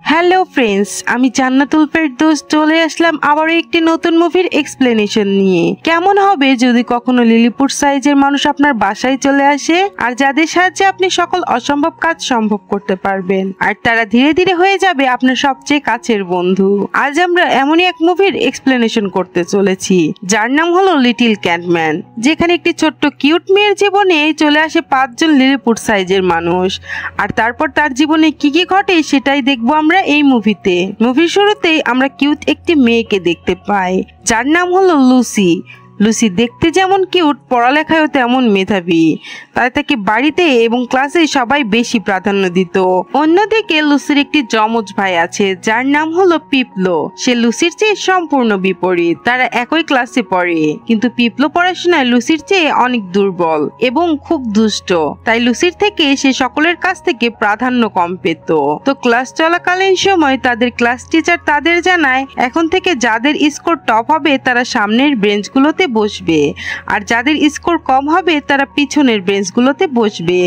Hello friends, আমি জান্নাতুল ফেরদৌস চলে আসলাম আবারও একটি নতুন মুভির এক্সপ্লেনেশন নিয়ে। কেমন হবে যদি কখনো লিলিপুট সাইজের মানুষ আপনার বাসায় চলে আসে আর যাদের সাহায্যে আপনি সকল অসম্ভব কাজ সম্ভব করতে পারবেন, আর তারা ধীরে ধীরে হয়ে যাবে আপনার সবচেয়ে কাছের বন্ধু। আজ আমরা এমনই এক মুভির এক্সপ্লেনেশন করতে চলেছি যার নাম হলো লিটল ক্যাটম্যান, যেখানে একটি ছোট্ট কিউট মেয়ের জীবনে চলে আসে 5 জন লিলিপুট সাইজের মানুষ, আর তারপর তার জীবনে কি কি ঘটে সেটাই দেখবো আমরা এই মুভিতে। মুভির শুরুতেই আমরা কিউট একটি মেয়েকে দেখতে পাই যার নাম হলো লুসি। লুসি দেখতে যেমন কিউট, পড়ালেখায়ও তেমন মেধাবী, তাই তাকে বাড়িতে এবং ক্লাসে সবাই বেশি প্রাধান্য দিত। অন্যদিকে লুসির একটি যমজ ভাই আছে যার নাম হলো পিপলো। সে লুসির চেয়ে সম্পূর্ণ বিপরীত। তারা একই ক্লাসে পড়ে, কিন্তু পিপলো পড়াশোনায় লুসির চেয়ে অনেক দুর্বল এবং খুব দুষ্ট, তাই লুসির থেকে সে সকলের কাছ থেকে প্রাধান্য কম পেত। তো ক্লাস চলাকালীন সময় তাদের ক্লাস টিচার তাদের জানায় এখন থেকে যাদের স্কোর টপ হবে তারা সামনের বেঞ্চগুলোতে বসবে, আর যাদের স্কোর কম হবে তারা পিছনের বেঞ্চগুলোতে বসবে।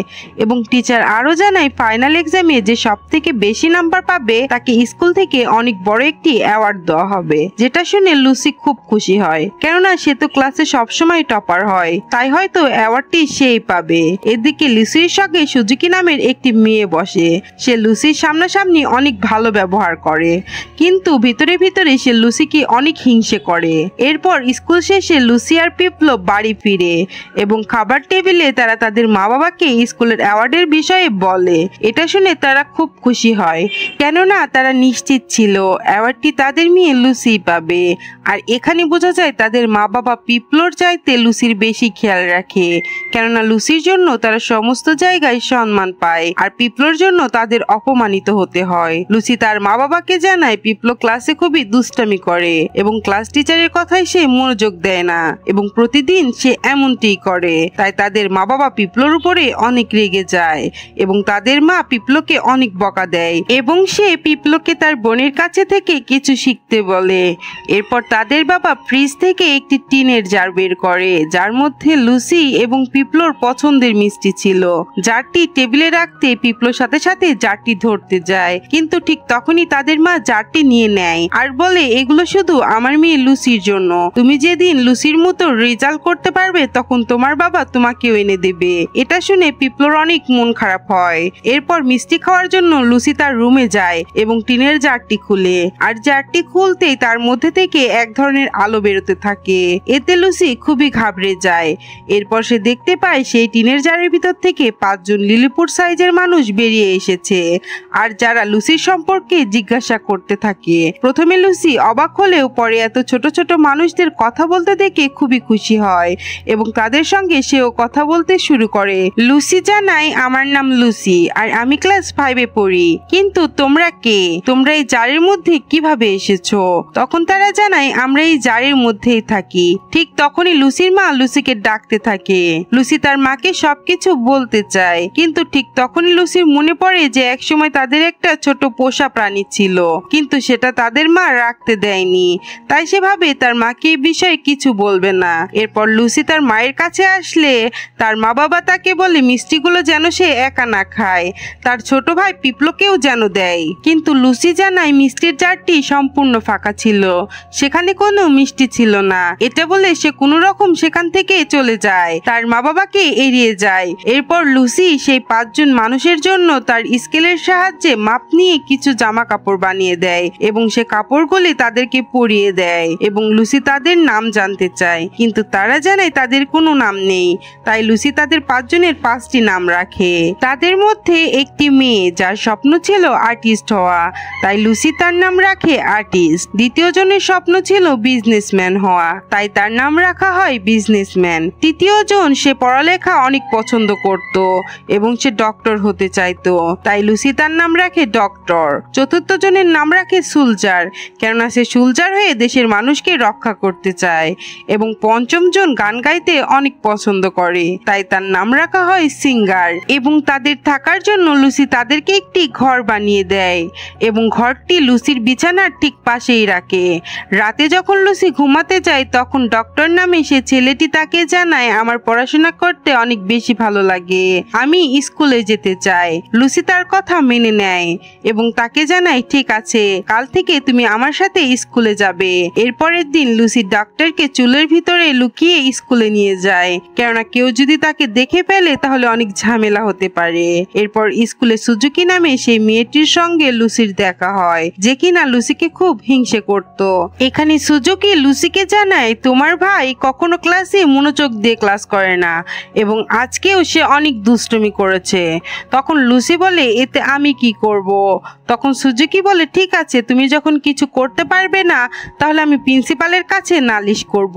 এবং টিচার আরো জানায় ফাইনাল এক্সামে যে সবথেকে বেশি নাম্বার পাবে তাকে স্কুল থেকে অনেক বড় একটি অ্যাওয়ার্ড দেওয়া হবে। যেটা শুনে লুসি খুব খুশি হয়, কেননা সে তো ক্লাসে সবসময় টপার হয়, তাই হয়তো অ্যাওয়ার্ডটি সেই পাবে। এদিকে লুসির সঙ্গে সুজুকি নামের একটি মেয়ে বসে। সে লুসির সামনাসামনি অনেক ভালো ব্যবহার করে, কিন্তু ভিতরে ভিতরে সে লুসিকে অনেক হিংসে করে। এরপর স্কুল শেষে লুসি আর পিপলো বাড়ি ফিরে এবং খাবার টেবিলে তারা তাদের মা বাবাকে স্কুলের অ্যাওয়ার্ডের বিষয়ে বলে। এটা শুনে তারা খুব খুশি হয়, কেননা তারা নিশ্চিত ছিল অ্যাওয়ার্ডটি তাদের মেয়ে লুসি পাবে। আর এখানে বোঝা যায় তাদের মা বাবা পিপলোর চাইতে লুসির বেশি খেয়াল রাখে, কেননা লুসির জন্য তারা সমস্ত জায়গায় সম্মান পায় আর পিপলোর জন্য তাদের অপমানিত হতে হয়। লুসি তার মা বাবাকে জানায় পিপলো ক্লাসে খুবই দুষ্টামি করে এবং ক্লাস টিচারের কথায় সে মনোযোগ দেয় না এবং প্রতিদিন সে এমনটি করে, তাই তাদের মা বাবা পিপলোর উপরে অনেক রেগে যায় এবং তাদের মা পিপলোকে অনেক বকা দেয় এবং সে পিপলোকে তার বোনের কাছে থেকে কিছু শিখতে বলে। এরপর তাদের বাবা ফ্রিজ থেকে একটি টিনের জার বের করে যার মধ্যে লুসি এবং পিপলোর পছন্দের মিষ্টি ছিল। জারটি টেবিলে রাখতে পিপলোর সাথে সাথে জারটি ধরতে যায়, কিন্তু ঠিক তখনই তাদের মা জারটি নিয়ে নেয় আর বলে এগুলো শুধু আমার মেয়ে লুসির জন্য, তুমি যেদিন লুসির মতো রেজাল্ট করতে পারবে তখন তোমার বাবা তোমাকেও এনে দেবে। এটা শুনে পিপলোর অনেক মন খারাপ হয়। এরপর মিষ্টি খাওয়ার জন্য লুসি তার রুমে যায় এবং টিনের জারটি খুলে, আর জারটি খুলতেই তার মধ্যে থেকে এক ধরনের আলো বেরোতে থাকে। এতে লুসি খুবই ঘাবড়ে যায়। এরপর সে দেখতে পায় সেই টিনের জারের ভিতর থেকে 5 জন লিলিপুট সাইজের মানুষ বেরিয়ে এসেছে, আর যারা লুসির সম্পর্কে জিজ্ঞাসা করতে থাকে। প্রথমে লুসি অবাক হলেও পরে এত ছোট ছোট মানুষদের কথা বলতে দেখে খুবই খুশি হয় এবং তাদের সঙ্গে সেও কথা বলতে শুরু করে। লুসি জানায় আমার নাম লুসি আর আমি ক্লাস 5-এ পড়ি, কিন্তু তোমরা কে? তোমরা এই জারের মধ্যে কিভাবে এসেছো? তখন তারা জানায় আমরা এই জারের মধ্যেই থাকি। ঠিক তখনই লুসির মা লুসিকে ডাকতে থাকে। লুসি তার মাকে সবকিছু বলতে চায়, কিন্তু ঠিক তখনই লুসির মনে পড়ে যে একসময় তাদের একটা ছোট পোষা প্রাণী ছিল, কিন্তু সেটা তাদের মা রাখতে দেয়নি, তাই সে ভাবে তার মাকে এই বিষয়ে কিছু বলবে না। এরপর লুসি তার মায়ের কাছে আসলে তার মা বাবা তাকে বলে মিষ্টিগুলো যেন সে একা না খায়, তার ছোট ভাই পিপলোকেও যেন দেয়। কিন্তু লুসি জানায় মিষ্টির জারটি সম্পূর্ণ ফাঁকা ছিল, সেখানে কোনো মিষ্টি ছিল না। এটা বলে সে কোনো রকম সেখান থেকে চলে যায়, তার মা বাবাকে এড়িয়ে যায়। এরপর লুসি সেই 5 জন মানুষের জন্য তার স্কেলের সাহায্যে মাপ নিয়ে কিছু জামা কাপড় বানিয়ে দেয় এবং সে কাপড়গুলি তাদেরকে পরিয়ে দেয় এবং লুসি তাদের নাম জানতে চায়, কিন্তু তারা জানায় তাদের কোনো নাম নেই। তাই লুসি তাদের 5 জনের 5টি নাম রাখে। তাদের মধ্যে একটি মেয়ে যার স্বপ্ন ছিল আর্টিস্ট হওয়া, তাই লুসি তার নাম রাখে আর্টিস্ট। দ্বিতীয় জনের স্বপ্ন ছিল বিজনেসম্যান হওয়া, তাই তার নাম রাখা হয় বিজনেসম্যান। তৃতীয় জন সে পড়ালেখা অনেক পছন্দ করত এবং সে ডক্টর হতে চাইতো, তাই লুসি তার নাম রাখে ডক্টর। চতুর্থ জনের নাম রাখে সোলজার, কেননা সে সোলজার হয়ে দেশের মানুষকে রক্ষা করতে চায়। এবং পঞ্চম জন গান গাইতে অনেক পছন্দ করে, তাই তার নাম রাখা হয় সিঙ্গার। এবং তাদের থাকার জন্য লুসি তাদেরকে একটি ঘর বানিয়ে দেয় এবং ঘরটি লুসির বিছানার ঠিক পাশেই রাখে। রাতে যখন লুসি ঘুমাতে যায় তখন ডক্টর নামে সে ছেলেটি তাকে জানায়, আমার পড়াশোনা করতে অনেক বেশি ভালো লাগে, আমি স্কুলে যেতে চাই। লুসি তার কথা মেনে নেয় এবং তাকে জানায়, ঠিক আছে, কাল থেকে তুমি আমার সাথে স্কুলে যাবে। এরপরের দিন লুসি ডক্টরকে চুলের ভিতরে লুকিয়ে স্কুলে নিয়ে যায়, কেননা কেউ যদি তাকে দেখে ফেলে তাহলে অনেক ঝামেলা হতে পারে। এরপর স্কুলে সুজুকি নামে সেই মেয়েটির সঙ্গে লুসির দেখা হয়, যে কিনা লুসিকে খুব হিংসে করত। এখানে সুজুকি লুসিকে জানায়, তোমার ভাই কখনো ক্লাসে মনোযোগ দিয়ে ক্লাস করে না এবং আজকেও সে অনেক দুষ্টুমি করেছে। তখন লুসি বলে, এতে আমি কি করব? তখন সুজুকি বলে, ঠিক আছে, তুমি যখন কিছু করতে পারবে না তাহলে আমি প্রিন্সিপালের কাছে নালিশ করব।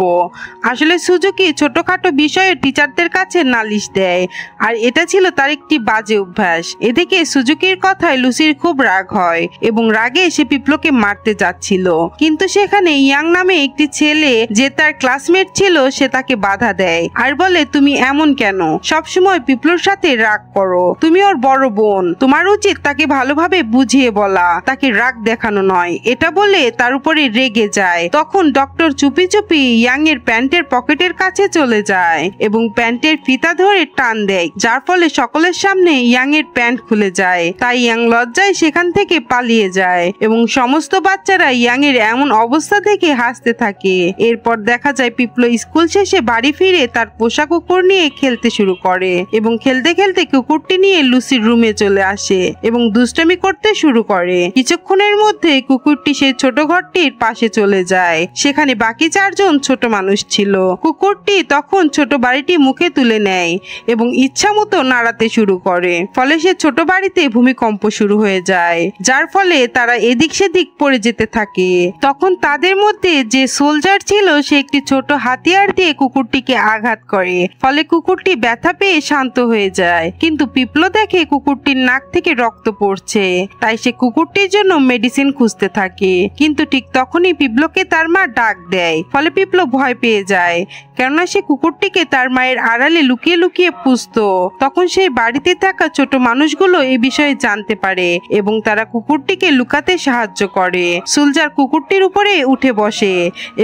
আসলে সুজুকি ছোটখাটো বিষয়ে টিচারদের কাছে নালিশ দেয়, আর এটা ছিল তার একটি বাজে অভ্যাস। এদিকে সুজুকির কথায় লুসির খুব রাগ হয় এবং রাগে সে পিপলোকে মারতে যাচ্ছিল, কিন্তু সেখানে ইয়াং নামে একটি ছেলে যে তার ক্লাসমেট ছিল সে তাকে বাধা দেয় আর বলে, তুমি এমন কেন? সবসময় পিপলোর সাথে রাগ করো, তুমি ওর বড় বোন, তোমার উচিত তাকে ভালোভাবে বুঝিয়ে বলা, তাকে রাগ দেখানো নয়। এটা বলে তার উপরে রেগে যায়। তখন ডক্টর চুপি চুপি ইয়াং এর প্যান্টের পকেটের কাছে চলে যায় এবং প্যান্টের ফিতা ধরে টান দেয়, যার ফলে সকলের সামনে ইয়াং এর প্যান্ট খুলে যায়। তাই ইয়াং লজ্জায় সেখান থেকে পালিয়ে যায় এবং সমস্ত বাচ্চারা ইয়াং এর এমন অবস্থা দেখে হাসতে থাকে। এরপর দেখা যায় পিপলো স্কুল শেষে বাড়ি ফিরে তার পোষা কুকুর নিয়ে খেলতে শুরু করে এবং খেলতে খেলতে কুকুরটি নিয়ে লুসির রুমে চলে আসে এবং দুষ্টামি করতে শুরু করে। কিছুক্ষণের মধ্যে কুকুরটি সেই ছোট ঘরটির পাশে চলে যায়, সেখানে বাকি চারজন ছোট মানুষ ছিল। কুকুরটি তখন ছোট বাড়িটি মুখে তুলে নেয় এবং ইচ্ছা মতো নাড়াতে শুরু করে, ফলে সে ছোট বাড়িতে ভূমিকম্প শুরু হয়ে যায়, যার ফলে তারা এদিক সেদিক পড়ে যেতে থাকে। তখন তাদের মধ্যে যে সোলজার ছিল সে একটি ছোট হাতিয়ার দিয়ে কুকুরটিকে আঘাত করে, ফলে কুকুরটি ব্যথা পেয়ে শান্ত হয়ে যায়। কিন্তু পিপলো দেখে কুকুরটির নাক থেকে রক্ত পড়ছে, তাই সে কুকুরটির জন্য মেডিসিন খুঁজতে থাকে। কিন্তু ঠিক তখনই পিপলোকে তার মা ডাক দেয়, ফলে পিপলো ভয় পেয়ে যায়, কেননা সে কুকুরটিকে তার মায়ের আড়ালে লুকিয়ে লুকিয়ে পুষতো। তখন সেই বাড়িতে থাকা ছোট মানুষগুলো এই বিষয়ে জানতে পারে এবং তারা কুকুরটিকে লুকাতে সাহায্য করে। সোলজার কুকুরটির উপরে উঠে বসে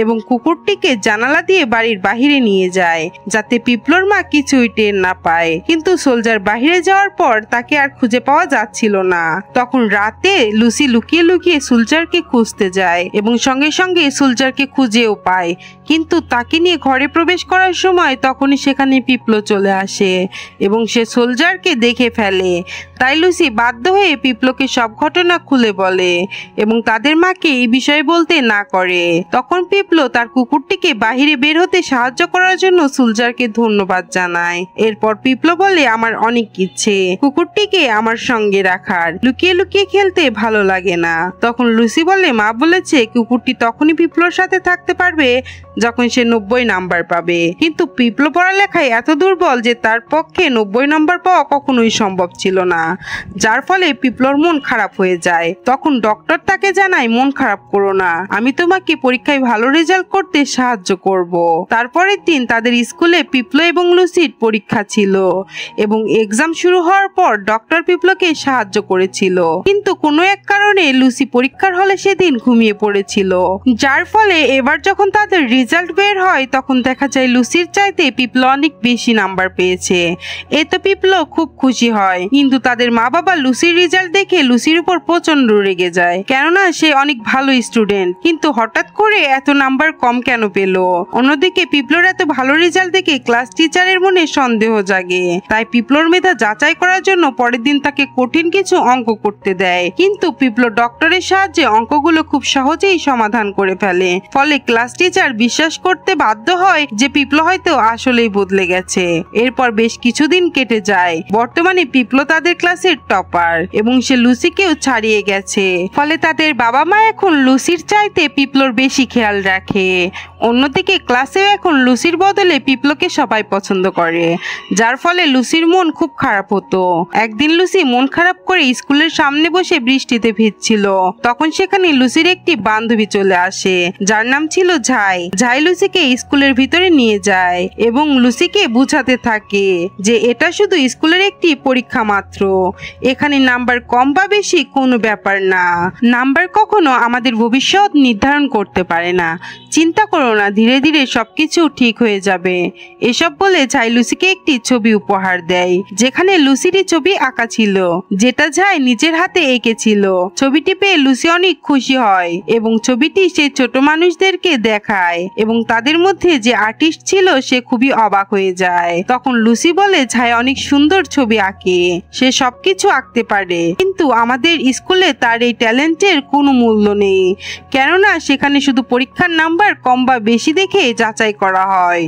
এবং কুকুরটিকে জানালা দিয়ে বাড়ির বাহিরে নিয়ে যায়, যাতে পিপলোর মা কিছুই টের না পায়। কিন্তু সোলজার বাহিরে যাওয়ার পর তাকে আর খুঁজে পাওয়া যাচ্ছিল না। তখন রাতে লুসি লুকিয়ে লুকিয়ে সোলজারকে খুঁজতে যায় এবং সঙ্গে সঙ্গে সোলজারকে খুঁজেও পায়, কিন্তু তাকে নিয়ে ঘরে প্রবেশ করার সময় তখনই সেখানে পিপলো চলে আসে এবং সে সোলজারকে দেখে ফেলে। তাই লুসি বাধ্য হয়ে পিপলোকে সব ঘটনা খুলে বলে এবং তাদের মাকে এই বিষয়ে বলতে না করে। তখন পিপলো তার কুকুরটিকে বাহিরে বের হতে সাহায্য করার জন্য সোলজারকে ধন্যবাদ জানায়। এরপর পিপলো বলে, আমার অনেক ইচ্ছে কুকুরটিকে আমার সঙ্গে রাখার, লুকিয়ে লুকিয়ে খেলতে ভালো লাগে না। তখন লুসি বলে, মা বলেছে কুকুরটি তখনই পিপলোর সাথে থাকতে পারবে যখন সে 90 নাম্বার পাবে, কিন্তু পিপলো পড়ালেখায় এত দুর্বল যে তার পক্ষে 90 নাম্বার পাওয়া কখনোই সম্ভব ছিল না, যার ফলে পিপলোর মন খারাপ হয়ে যায়। তখন ডক্টর তাকে জানায়, মন খারাপ করো না, আমি তোমাকে পরীক্ষায় ভালো রেজাল্ট করতে সাহায্য করব। তারপরের দিন তাদের স্কুলে পিপলো এবং লুসির পরীক্ষা ছিল এবং এক্সাম শুরু হওয়ার পর ডক্টর পিপলোকে সাহায্য করেছিল, কিন্তু কোনো এক কারণে লুসি পরীক্ষার হলে সেদিন ঘুমিয়ে পড়েছিল, যার ফলে এবার যখন তাদের রেজাল্ট বের হয় তখন দেখা যায় লুসির চাইতে পিপলো অনেক বেশি নাম্বার পেয়েছে। এতে পিপলো খুব খুশি হয়, কিন্তু তাদের মা বাবা লুসির রেজাল্ট দেখে লুসির উপর প্রচন্ড রেগে যায়, কেননা সে অনেক ভালো স্টুডেন্ট, কিন্তু হঠাৎ করে এত নাম্বার কম কেন পেল। অন্যদিকে পিপলোর এত ভালো রেজাল্ট দেখে ক্লাস টিচারের মনে সন্দেহ জাগে, তাই পিপলোর মেধা যাচাই করার জন্য পরের দিন তাকে কঠিন কিছু অঙ্ক করতে দেয়, কিন্তু পিপলো ডক্টরের সাহায্যে অঙ্কগুলো খুব সহজেই সমাধান করে ফেলে, ফলে ক্লাস টিচার বিশ্বাস করতে বাধ্য হয় যে পিপলো হয়তো আসলেই বদলে গেছে। এরপর বেশ কিছুদিন কেটে যায়। বর্তমানে পিপলো তাদের ক্লাসের টপার এবং সে লুসিকেও ছাড়িয়ে গেছে। ফলে তাদের বাবা মা এখন লুসির চাইতে পিপলোর বেশি খেয়াল রাখে। অন্যদিকে ক্লাসেও এখন লুসির বদলে পিপলোকে সবাই পছন্দ করে, যার ফলে লুসির মন খুব খারাপ হতো। একদিন লুসি মন খারাপ করে স্কুলের সামনে বসে বৃষ্টিতে ভিজছিল। তখন সেখানে লুসির একটি বান্ধবী চলে আসে, যার নাম ছিল ঝাই। ঝাই লুসিকে স্কুলের ভিতরে নিয়ে যায় এবং লুসিকে বুঝাতে থাকে যে এটা শুধু স্কুলের একটি পরীক্ষা মাত্র। এখানে নাম্বার কম বা বেশি কোনো ব্যাপার না। নাম্বার কখনো আমাদের ভবিষ্যৎ নির্ধারণ করতে পারে না। চিন্তা করো না, ধীরে ধীরে সবকিছু ঠিক হয়ে যাবে। এসব বলে ঝাই লুসিকে একটি ছবি উপহার দেয়, যেখানে লুসিরই ছবি আঁকা ছিল, যেটা ঝাই নিজের হাতে এঁকেছিল। ছবিটি পেয়ে লুসি অনেক খুশি হয় এবং ছবিটি সেই ছোট মানুষদেরকে দেখায় এবং তাদের মধ্যে যে আর্টিস্ট ছিল সে খুবই অবাক হয়ে যায়। তখন লুসি বলে ঝাই অনেক সুন্দর ছবি আঁকে, সে সবকিছু আঁকতে পারে, কিন্তু আমাদের স্কুলে তার এই ট্যালেন্টের কোনো মূল্য নেই, কেননা সেখানে শুধু পরীক্ষার নাম্বার কম বা বেশি দেখে যাচাই করা হয়।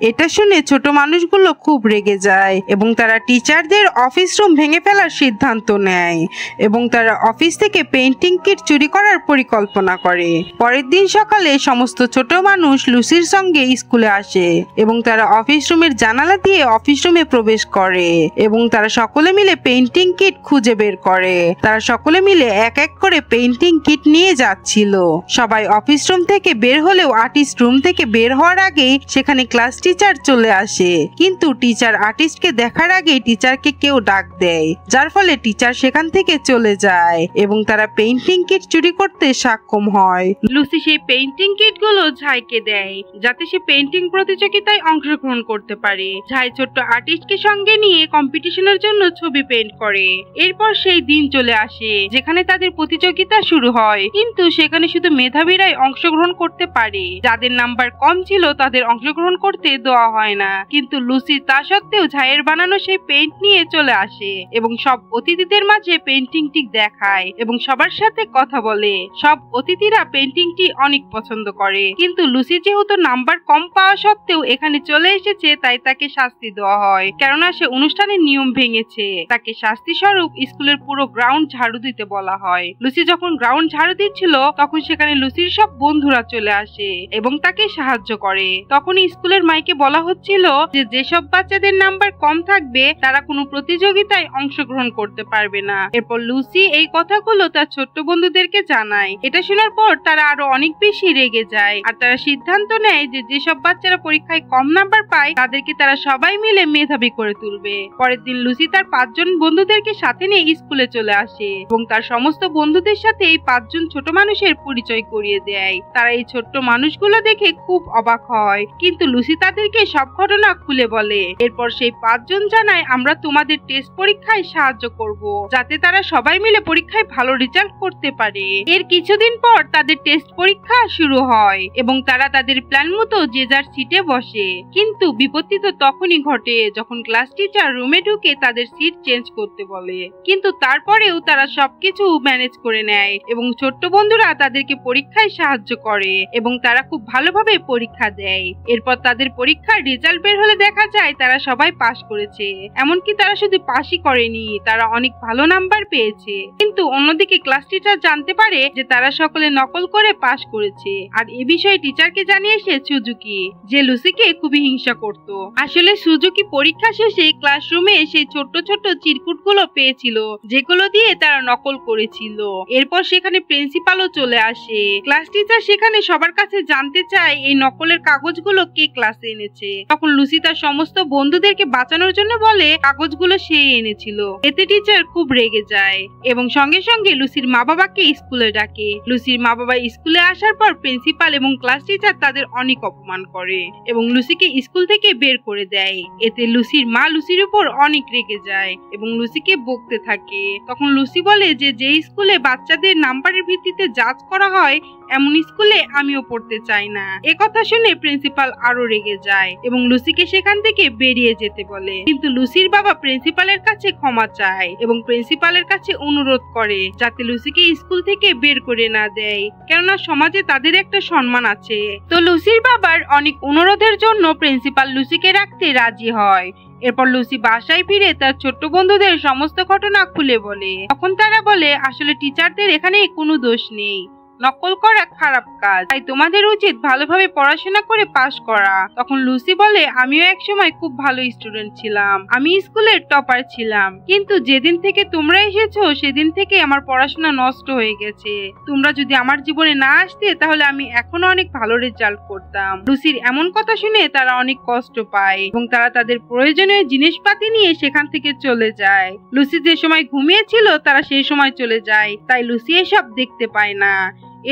এটা শুনে ছোট মানুষগুলো খুব রেগে যায় এবং তারা টিচারদের অফিস রুম ভেঙে ফেলার সিদ্ধান্ত নেয় এবং তারা অফিস থেকে পেইন্টিং কিট চুরি করার পরিকল্পনা করে। পরের দিন সকালে সমস্ত ছোট মানুষ লুসির সঙ্গে স্কুলে আসে এবং তারা অফিস রুমের জানালা দিয়ে অফিস রুমে প্রবেশ করে এবং তারা সকলে মিলে পেইন্টিং কিট খুঁজে বের করে। তারা সকলে মিলে এক এক করে পেইন্টিং কিট নিয়ে যাচ্ছিল। সবাই অফিস রুম থেকে বের হলেও আর্টিস্ট রুম থেকে বের হওয়ার আগেই সেখানে ক্লাস টিচার চলে আসে, কিন্তু টিচার আর্টিস্টকে দেখার আগেই টিচারকে কেউ ডাক দেয়, যার ফলে টিচার সেখান থেকে চলে যায় এবং তারা পেইন্টিং কিট চুরি করতে সক্ষম হয়। লুসি সেই পেইন্টিং কিট গুলো ঝাইকে দেয় যাতে সে পেইন্টিং প্রতিযোগিতায় অংশগ্রহণ করতে পারে। ঝাই ছোট্ট আর্টিস্টকে সঙ্গে নিয়ে কম্পিটিশনের জন্য ছবি পেইন্ট করে। এরপর সেই দিন চলে আসে যেখানে তাদের প্রতিযোগিতা শুরু হয়, কিন্তু সেখানে শুধু মেধাবীরাই অংশগ্রহণ করতে পারে। যাদের নাম্বার কম ছিল তাদের অংশগ্রহণ করতে দেওয়া হয় না, কিন্তু লুসি তা সত্ত্বেও ঝাইয়ের বানানো সেই পেইন্ট নিয়ে চলে আসে এবং সব অতিথিদের মাঝে পেইন্টিংটি দেখায় এবং সবার সাথে কথা বলে। সব অতিথিরা পেইন্টিংটি অনেক পছন্দ করে, কিন্তু লুসি যেহেতু নাম্বার কম পাওয়া সত্ত্বেও এখানে চলে এসেছে, তাই তাকে শাস্তি দেওয়া হয়, কেননা সে অনুষ্ঠানের নিয়ম ভেঙেছে। তাকে শাস্তি স্বরূপ স্কুলের পুরো গ্রাউন্ড ঝাড়ু দিতে বলা হয়। লুসি যখন গ্রাউন্ড ঝাড়ু দিচ্ছিল তখন সেখানে লুসির সব বন্ধুরা চলে আসে এবং তাকে সাহায্য করে। তখন স্কুলের মাইকে বলা হচ্ছিল যে যেসব বাচ্চাদের নাম্বার কম থাকবে তারা কোনো প্রতিযোগিতায় অংশগ্রহণ করতে পারবে না। এরপর লুসি এই কথাগুলো তার ছোট্ট বন্ধুদেরকে জানায়। এটা শোনার পর তারা আরো অনেক বেশি রেগে যায় আর তারা সিদ্ধান্ত নেয় যে যেসব বাচ্চারা পরীক্ষায় কম নাম্বার পায় তাদেরকে তারা সবাই মিলে মেধাবী করে তুলবে। পরের দিন লুসি তার 5 জন বন্ধুদেরকে সাথে নিয়ে স্কুলে চলে আসে এবং তার সমস্ত বন্ধুদের সাথে এই 5 জন ছোট মানুষের পরিচয় করিয়ে দেয়। তারা এই ছোট্ট মানুষগুলো দেখে খুব অবাক হয়, কিন্তু লুসি তাদেরকে সব ঘটনা খুলে বলে। এরপর সেই 5 জন জানায়, আমরা তোমাদের টেস্ট পরীক্ষায় সাহায্য করব যাতে তারা সবাই মিলে পরীক্ষায় ভালো রেজাল্ট করতে পারে। এর কিছুদিন পর তাদের টেস্ট পরীক্ষা শুরু হয় এবং তারা তাদের প্ল্যান মতো যে যার সিটে বসে, কিন্তু বিপত্তি তো তখনই ঘটে যখন ক্লাস টিচার রুমে ঢুকে তাদের সিট চেঞ্জ করতে বলে। কিন্তু তারপরেও তারা সবকিছু ম্যানেজ করে নেয় এবং ছোট্ট বন্ধুরা তাদেরকে পরীক্ষায় সাহায্য করে এবং তারা খুব ভালোভাবে পরীক্ষা দেয়। এরপর তাদের পরীক্ষার রেজাল্ট বের হলে দেখা যায় তারা সবাই পাস করেছে। এমনকি তারা শুধু পাসই করেনি, তারা অনেক ভালো নাম্বার পেয়েছে। কিন্তু অন্যদিকে ক্লাস টিচার জানতে পারে যে তারা সকলে নকল করে পাস করেছে, আর এ বিষয়ে টিচারকে জানিয়েছে সুজুকি, যে লুসিকে খুবই হিংসা করত। আসলে সুজুকি পরীক্ষা শেষে ক্লাসরুমে সেই ছোট্ট ছোট্ট চিরকুটগুলো পেয়েছিল যেগুলো দিয়ে তারা নকল করেছিল। এরপর সেখানে প্রিন্সিপালও চলে আসে। ক্লাস টিচার সেখানে সবার কাছে জানতে চায় এই নকলের কাগজগুলো কে ক্লাসে এনেছে। তখন লুসি তার সমস্ত বন্ধুদেরকে বাঁচানোর জন্য বলে কাগজগুলো সে এনেছিল। এতে টিচার খুব রেগে যায় এবং সঙ্গে সঙ্গে লুসির মা বাবাকে স্কুলে ডাকে। লুসির মা বাবা স্কুলে আসার পর প্রিন্সিপাল এবং ক্লাস টিচার তাদের অনেক অপমান করে এবং লুসিকে স্কুল থেকে বের করে দেয়। এতে লুসির মা লুসির উপর অনেক রেগে যায় এবং লুসিকে বকতে থাকে। তখন লুসি বলে যে স্কুলে বাচ্চাদের নাম্বারের ভিত্তিতে জাজ করা হয় এমন স্কুলে আমিও পড়তে চাই না। একথা শুনে প্রিন্সিপাল আরো রেগে যায় এবং লুসিকে সেখান থেকে বেরিয়ে যেতে বলে। কিন্তু লুসির বাবা প্রিন্সিপালের কাছে ক্ষমা চায় এবং প্রিন্সিপালের কাছে অনুরোধ করে যাতে লুসিকে স্কুল থেকে বের করে না দেয়, কেননা সমাজে তাদের একটা সম্মান আছে। তো লুসির বাবার অনেক অনুরোধের জন্য প্রিন্সিপাল লুসিকে রাখতে রাজি হয় এরপর লুসি বাসায় ফিরে তার ছোট্ট বন্ধুদের সমস্ত ঘটনা খুলে বলে। তখন তারা বলে আসলে টিচারদের এখানে কোনো দোষ নেই, নকল করা খারাপ কাজ, তাই তোমাদের উচিত ভালোভাবে পড়াশোনা করে পাশ করা। তখন লুসি বলে আমিও একসময় খুব ভালো স্টুডেন্ট ছিলাম, আমি স্কুলের টপার ছিলাম, কিন্তু যেদিন থেকে তোমরা এসেছো সেদিন থেকে আমার পড়াশোনা নষ্ট হয়ে গেছে। তোমরা যদি আমার জীবনে না আসতে তাহলে আমি এখনো অনেক ভালো রেজাল্ট করতাম। লুসির এমন কথা শুনে তারা অনেক কষ্ট পায় এবং তারা তাদের প্রয়োজনীয় জিনিসপাতি নিয়ে সেখান থেকে চলে যায়। লুসি যে সময় ঘুমিয়েছিল তারা সেই সময় চলে যায়, তাই লুসি এসব দেখতে পায় না।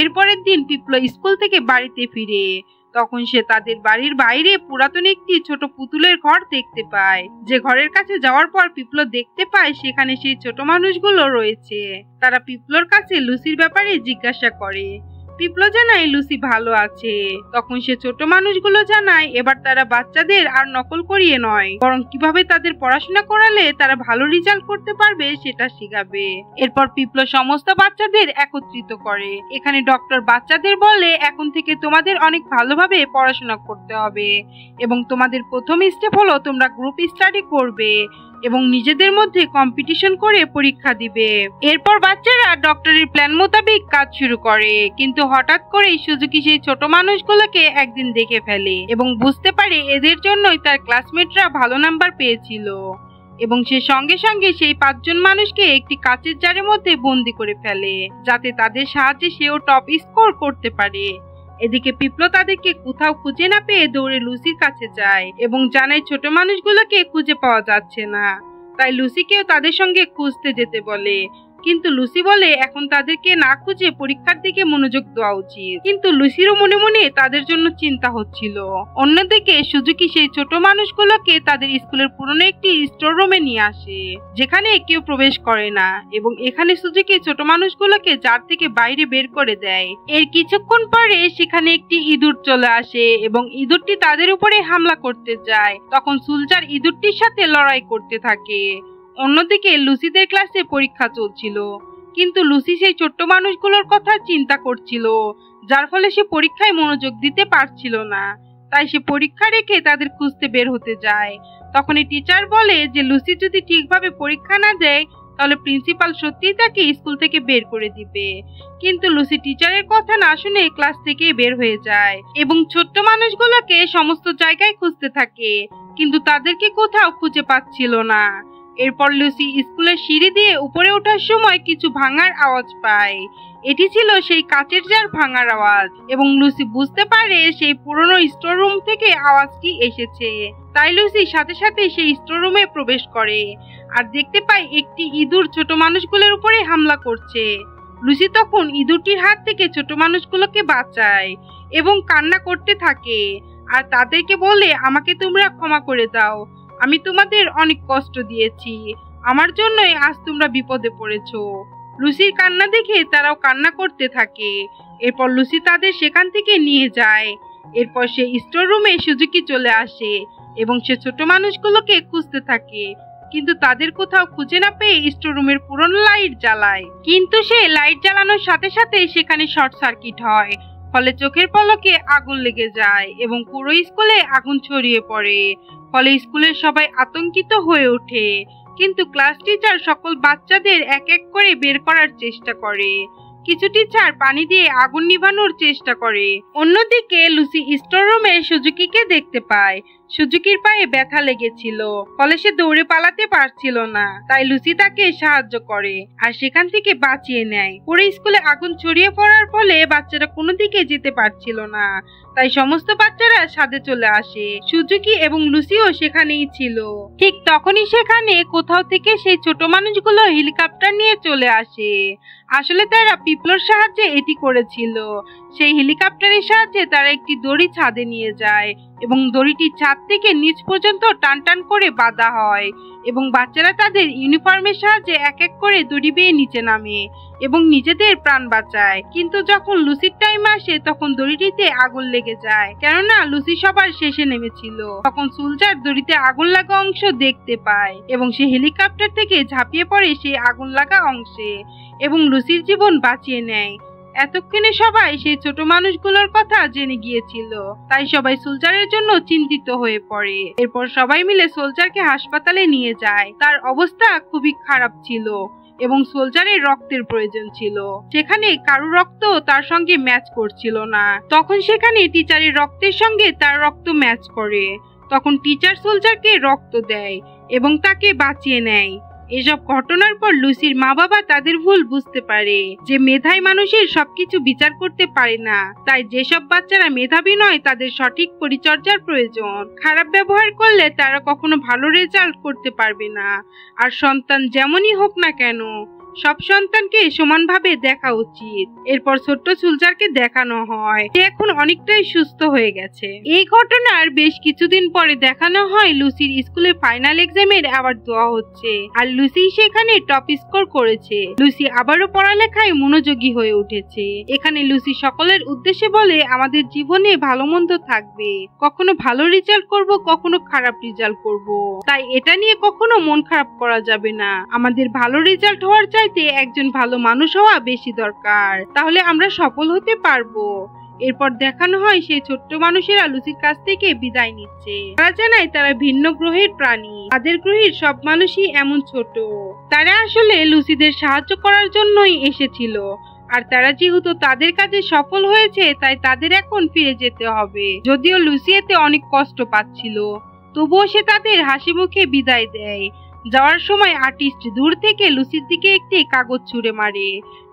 এরপরের দিন পিপলো স্কুল থেকে বাড়িতে ফিরে, তখন সে তাদের বাড়ির বাইরে পুরাতন একটি ছোট পুতুলের ঘর দেখতে পায়। যে ঘরের কাছে যাওয়ার পর পিপলো দেখতে পায় সেখানে সেই ছোট মানুষগুলো রয়েছে। তারা পিপলোর কাছে লুসির ব্যাপারে জিজ্ঞাসা করে। পিপলো জানায় লুসি ভালো আছে। তখন সে ছোট মানুষগুলো জানায় এবার তারা বাচ্চাদের আর নকল করিয়ে নয়, বরং কিভাবে তাদের পড়াশোনা করালে তারা ভালো রেজাল্ট করতে পারবে সেটা শিখাবে। এরপর পিপলো সমস্ত বাচ্চাদের একত্রিত করে। এখানে ডক্টর বাচ্চাদের বলে এখন থেকে তোমাদের অনেক ভালোভাবে পড়াশোনা করতে হবে এবং তোমাদের প্রথম স্টেপ হলো তোমরা গ্রুপ স্টাডি করবে এবং নিজেদের মধ্যে কম্পিটিশন করে পরীক্ষা দিবে। এরপর বাচ্চারা ডক্টরের প্ল্যান মোতাবেক কাজ শুরু করে, কিন্তু হঠাৎ করেই সুজুকি সেই ছোট মানুষগুলোকে একদিন দেখে ফেলে এবং বুঝতে পারে এদের জন্যই তার ক্লাসমেটরা ভালো নাম্বার পেয়েছিল এবং সে সঙ্গে সঙ্গে সেই 5 জন মানুষকে একটি কাচের জারের মধ্যে বন্দি করে ফেলে যাতে তাদের সাহায্যে সেও টপ স্কোর করতে পারে। এদিকে পিপলো তাদেরকে কোথাও খুঁজে না পেয়ে দৌড়ে লুসির কাছে যায় এবং জানায় ছোট মানুষগুলোকে খুঁজে পাওয়া যাচ্ছে না, তাই লুসিকেও তাদের সঙ্গে খুঁজতে যেতে বলে। কিন্তু লুসি বলে এখন তাদেরকে না খুঁজে পরীক্ষার দিকে মনোযোগ দেওয়া উচিত। কিন্তু লুসিরও মনে মনে তাদের জন্য চিন্তা হচ্ছিল। অন্যদিকে সুজুকি সেই ছোট মানুষগুলোকে তাদের স্কুলের পুরনো একটি স্টোর রুমে নিয়ে আসে যেখানে কেউ প্রবেশ করে না এবং এখানে সুজুকি ছোট মানুষগুলোকে জার থেকে বাইরে বের করে দেয়। এর কিছুক্ষণ পরে সেখানে একটি ইঁদুর চলে আসে এবং ইঁদুরটি তাদের উপরে হামলা করতে যায়। তখন সুলজার ইঁদুরটির সাথে লড়াই করতে থাকে। অন্যদিকে লুসিদের ক্লাসে পরীক্ষা চলছিল, কিন্তু লুসি সেই ছোট্ট মানুষগুলোর কথা চিন্তা করছিল, যার ফলে সে পরীক্ষায় মনোযোগ দিতে পারছিল না। তাই সে পরীক্ষা রেখে তাদের খুঁজতে বের হতে যায়। তখন এই টিচার বলে যে লুসি যদি ঠিকভাবে পরীক্ষা না দেয় তাহলে প্রিন্সিপাল সত্যিই তাকে স্কুল থেকে বের করে দিবে। কিন্তু লুসি টিচারের কথা না শুনে ক্লাস থেকে বের হয়ে যায় এবং ছোট্ট মানুষগুলোকে সমস্ত জায়গায় খুঁজতে থাকে, কিন্তু তাদেরকে কোথাও খুঁজে পাচ্ছিল না। এরপর লুসি স্কুলের সিঁড়ি দিয়ে উপরে ওঠার সময় কিছু ভাঙার আওয়াজ পায়। এটি ছিল সেই কাচের জার ভাঙার আওয়াজ এবং লুসি বুঝতে পারে সেই পুরনো স্টোর রুম থেকে আওয়াজটি এসেছে। তাই লুসি সাথে সাথে সেই স্টোর রুমে প্রবেশ করে আর দেখতে পায় একটি ইঁদুর ছোট মানুষগুলোর উপরে হামলা করছে। লুসি তখন ইঁদুরটির হাত থেকে ছোট মানুষগুলোকে বাঁচায় এবং কান্না করতে থাকে আর তাদেরকে বলে আমাকে তোমরা ক্ষমা করে দাও, আমি তোমাদের অনেক কষ্ট দিয়েছি, আমার জন্যই আজ তোমরা বিপদে পড়েছো। লুসির কান্না দেখে তারাও কান্না করতে থাকে। এরপর লুসি তাদের সেখান থেকে নিয়ে যায়। এরপর সে স্টোর রুমে সুজুকি চলে আসে এবং সে ছোট মানুষগুলোকে খুঁজতে থাকে, কিন্তু তাদের কোথাও খুঁজে না পেয়ে স্টোর রুমের পুরনো লাইট জ্বালায়। কিন্তু সে লাইট জ্বালানোর সাথে সাথে সেখানে শর্ট সার্কিট হয়, ফলে চোখের পলকে আগুন লেগে যায় এবং পুরো স্কুলে আগুন ছড়িয়ে পড়ে। ফলে স্কুলের সবাই আতঙ্কিত হয়ে ওঠে, কিন্তু ক্লাস টিচার সকল বাচ্চাদের এক এক করে বের করার চেষ্টা করে। কিছু টিচার পানি দিয়ে আগুন নিভানোর চেষ্টা করে। অন্যদিকে লুসি স্টোর রুমে সুজুকিকে দেখতে পায়। সুজুকির পায়ে ব্যথা লেগেছিল, ফলে সে দৌড়ে পালাতে পারছিল না, তাই লুসি তাকে সাহায্য করে আর সেখান থেকে বাঁচিয়ে নেয়। পুরো স্কুলে আগুন ছড়িয়ে পড়ার ফলে বাচ্চারা কোনো দিকে যেতে পারছিল না, তাই সমস্ত বাচ্চারা ছাদে চলে আসে। সুজুকি এবং লুসিও সেখানেই ছিল। ঠিক তখনই সেখানে কোথাও থেকে সেই ছোট মানুষগুলো হেলিকপ্টার নিয়ে চলে আসে। আসলে তারা পিপলোর সাহায্যে এটি করেছিল। সেই হেলিকপ্টারের সাহায্যে তারা একটি দড়ি ছাদে নিয়ে যায় এবং দড়িটি ছাদ থেকে নিচ পর্যন্ত টান টান করে বাঁধা হয় এবং বাচ্চারা তাদের ইউনিফর্মের সাহায্যে এক এক করে দড়ি বেয়ে নিচে নামে এবং নিজেদের প্রাণ বাঁচায়। কিন্তু যখন লুসির টাইম আসে তখন দড়িটিতে আগুন লেগে যায়, কেননা লুসি সবার শেষে নেমেছিল। তখন সুলজার দড়িতে আগুন লাগা অংশ দেখতে পায় এবং সে হেলিকপ্টার থেকে ঝাঁপিয়ে পড়ে সেই আগুন লাগা অংশে এবং লুসির জীবন বাঁচিয়ে নেয়। এতক্ষণে সবাই সেই ছোট মানুষগুলোর কথা জেনে গিয়েছিল, তাই সবাই সোলজারের জন্য চিন্তিত হয়ে পড়ে। এরপর সবাই মিলে সোলজারকে হাসপাতালে নিয়ে যায়। তার অবস্থা খুবই খারাপ ছিল এবং সোলজারের রক্তের প্রয়োজন ছিল। সেখানে কারো রক্ত তার সঙ্গে ম্যাচ করছিল না। তখন সেখানে টিচারের রক্তের সঙ্গে তার রক্ত ম্যাচ করে। তখন টিচার সোলজারকে রক্ত দেয় এবং তাকে বাঁচিয়ে নেয়। এসব ঘটনার পর লুসির মা বাবা তাদের ভুল বুঝতে পারে যে মেধাই মানুষের সবকিছু বিচার করতে পারে না। তাই যেসব বাচ্চারা মেধাবী নয় তাদের সঠিক পরিচর্যার প্রয়োজন। খারাপ ব্যবহার করলে তারা কখনো ভালো রেজাল্ট করতে পারবে না। আর সন্তান যেমনই হোক না কেন, সব সন্তানকে সমানভাবে দেখা উচিত। এরপর ছোট্ট সোলজারকে দেখানো হয় সে এখন অনেকটাই সুস্থ হয়ে গেছে। এই ঘটনার বেশ কিছুদিন পরে দেখানো হয় লুসির স্কুলের ফাইনাল এক্সামের অ্যাওয়ার্ড দেওয়া হচ্ছে, আর লুসি সেখানে টপ স্কোর করেছে। লুসি আবারও পড়ালেখায় মনোযোগী হয়ে উঠেছে। এখানে লুসি সকলের উদ্দেশ্যে বলে, আমাদের জীবনে ভালো মন্দ থাকবে, কখনো ভালো রেজাল্ট করব, কখনো খারাপ রেজাল্ট করব, তাই এটা নিয়ে কখনো মন খারাপ করা যাবে না। আমাদের ভালো রেজাল্ট হওয়ার চাইতে একজন ভালো মানুষ হওয়া বেশি দরকার, তাহলে আমরা সফল হতে পারবো। এরপর দেখানো হয় সেই ছোট্ট মানুষেরা লুসির কাছ থেকে বিদায় নিচ্ছে। তারা জানায় তারা ভিন্ন গ্রহের প্রাণী, তাদের গ্রহের সব মানুষই এমন ছোট। তারা আসলে লুসিদের সাহায্য করার জন্যই এসেছিল, আর তারা যেহেতু তাদের কাজে সফল হয়েছে তাই তাদের এখন ফিরে যেতে হবে। যদিও লুসি এতে অনেক কষ্ট পাচ্ছিল, তবুও সে তাদের হাসি মুখে বিদায় দেয়। যাওয়ার সময় আর্টিস্ট দূর থেকে লুসির দিকে একটি কাগজ ছুঁড়ে মারে।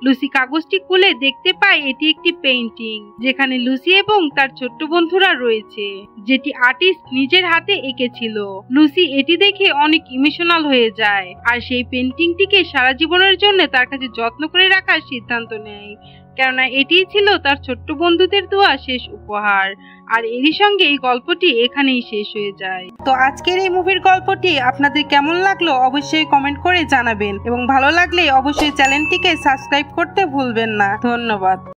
লুসি কাগজটি খুলে দেখতে পায় এটি একটি পেইন্টিং, যেখানে লুসি এবং তার ছোট্ট বন্ধুরা রয়েছে, যেটি আর্টিস্ট নিজের হাতে এঁকেছিল। লুসি এটি দেখে অনেক ইমোশনাল হয়ে যায়, আর সেই পেইন্টিংটিকে সারা জীবনের জন্য তার কাছে যত্ন করে রাখার সিদ্ধান্ত নেয়, কেননা এটিই ছিল তার ছোট্ট বন্ধুদের দেওয়া শেষ উপহার। আর এরই সঙ্গে এই গল্পটি এখানেই শেষ হয়ে যায়। তো আজকের এই মুভির গল্পটি আপনাদের কেমন লাগলো অবশ্যই কমেন্ট করে জানাবেন, এবং ভালো লাগলে অবশ্যই চ্যানেলটিকে সাবস্ক্রাইব করতে ভুলবেন না। ধন্যবাদ।